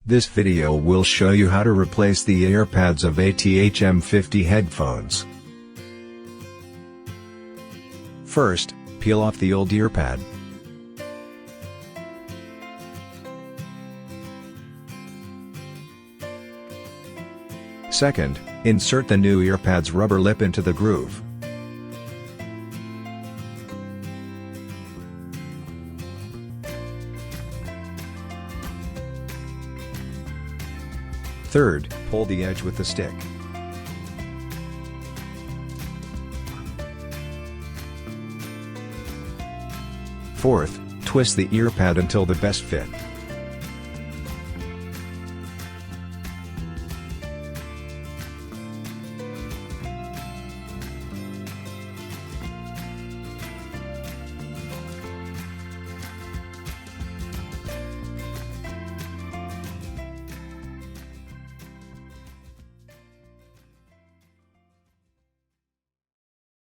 This video will show you how to replace the earpads of ATH-M50 headphones. First, peel off the old earpad. Second, insert the new earpad's rubber lip into the groove. Third, pull the edge with the stick. Fourth, twist the earpad until the best fit.